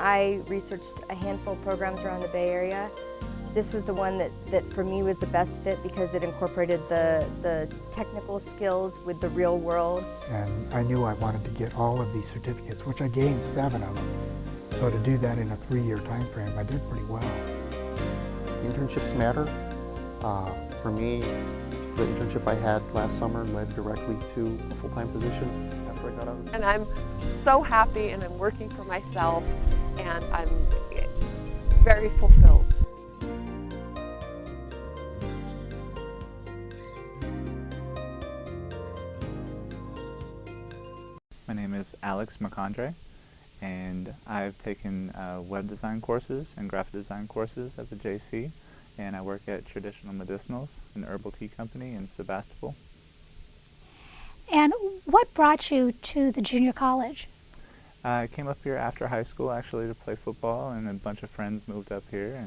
I researched a handful of programs around the Bay Area. This was the one that for me was the best fit because it incorporated the technical skills with the real world. And I knew I wanted to get all of these certificates, which I gained 7 of them. So to do that in a 3-year time frame, I did pretty well. Internships matter. For me, the internship I had last summer led directly to a full-time position after I got out of school. And I'm so happy, and I'm working for myself, and I'm very fulfilled. My name is Alex Macondray, and I've taken web design courses and graphic design courses at the JC, and I work at Traditional Medicinals, an herbal tea company in Sebastopol. And what brought you to the junior college? I came up here after high school actually to play football, and a bunch of friends moved up here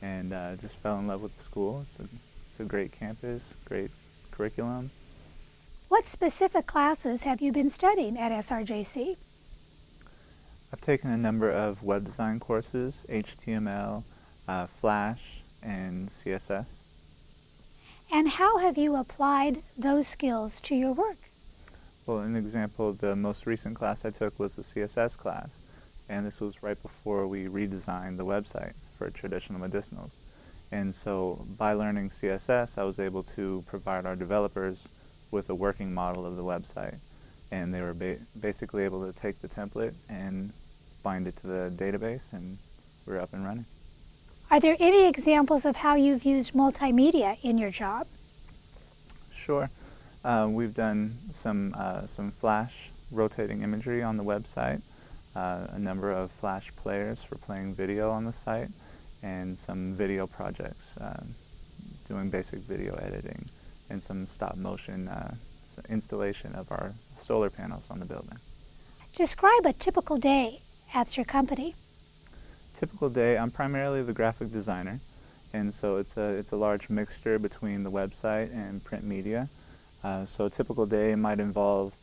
and just fell in love with the school. It's a great campus, great curriculum. What specific classes have you been studying at SRJC? I've taken a number of web design courses, HTML, Flash, and CSS. And how have you applied those skills to your work? Well, an example, the most recent class I took was the CSS class, and this was right before we redesigned the website for Traditional Medicinals. And so by learning CSS, I was able to provide our developers with a working model of the website, and they were basically able to take the template and bind it to the database, and we're up and running. Are there any examples of how you've used multimedia in your job? Sure. We've done some Flash rotating imagery on the website, a number of Flash players for playing video on the site, and some video projects, doing basic video editing, and some stop-motion installation of our solar panels on the building. Describe a typical day at your company. Typical day, I'm primarily the graphic designer, and so it's a large mixture between the website and print media. So a typical day might involve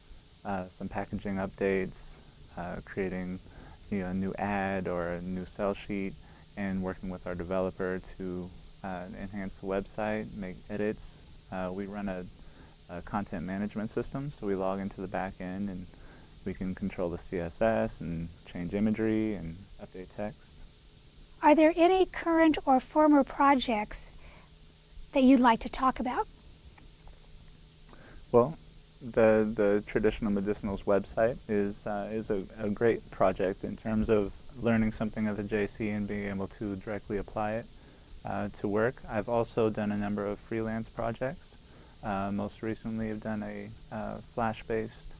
some packaging updates, creating a new ad or a new sell sheet, and working with our developer to enhance the website, make edits. We run a content management system, so we log into the back end and we can control the CSS and change imagery and update text. Are there any current or former projects that you'd like to talk about? Well, the Traditional Medicinals website is a great project in terms of learning something at the JC and being able to directly apply it to work. I've also done a number of freelance projects. Most recently I've done a Flash-based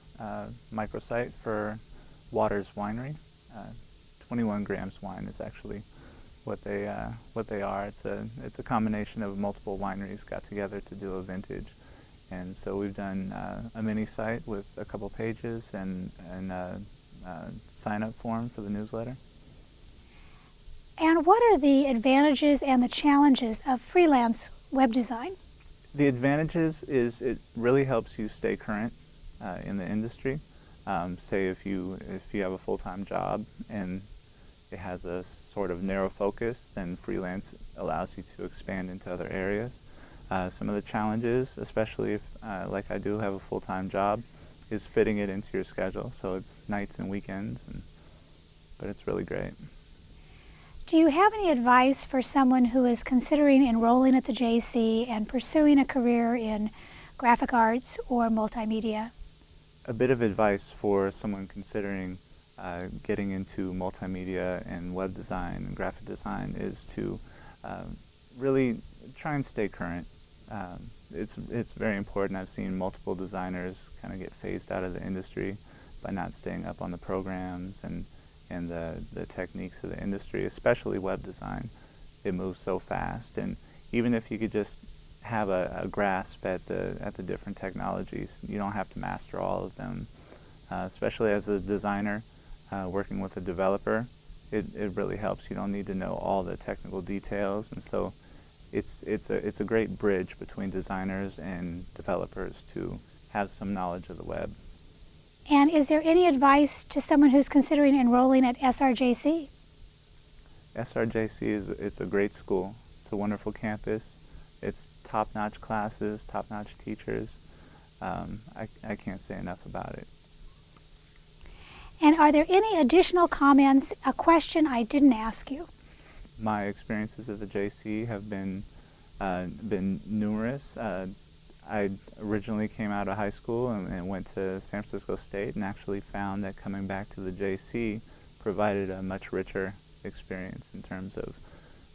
microsite for Waters Winery. 21 grams wine is actually what they are. It's a combination of multiple wineries got together to do a vintage. And so we've done a mini site with a couple pages and a sign-up form for the newsletter. And what are the advantages and the challenges of freelance web design? The advantages is it really helps you stay current in the industry. Say if you have a full-time job and it has a sort of narrow focus, then freelance allows you to expand into other areas. Some of the challenges, especially if, like I do, have a full-time job, is fitting it into your schedule. So it's nights and weekends, but it's really great. Do you have any advice for someone who is considering enrolling at the JC and pursuing a career in graphic arts or multimedia? A bit of advice for someone considering getting into multimedia and web design and graphic design is to really try and stay current. It's very important. I've seen multiple designers kind of get phased out of the industry by not staying up on the programs and the techniques of the industry, especially web design. It moves so fast, and even if you could just have a grasp at the different technologies, you don't have to master all of them. Especially as a designer working with a developer, it really helps. You don't need to know all the technical details, and so it's a great bridge between designers and developers to have some knowledge of the web. And is there any advice to someone who's considering enrolling at SRJC? SRJC it's a great school. It's a wonderful campus. It's top-notch classes, top-notch teachers. I can't say enough about it. And are there any additional comments, a question I didn't ask you? My experiences at the JC have been numerous. I originally came out of high school and went to San Francisco State, and actually found that coming back to the JC provided a much richer experience in terms of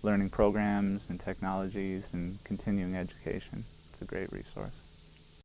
learning programs and technologies and continuing education. It's a great resource.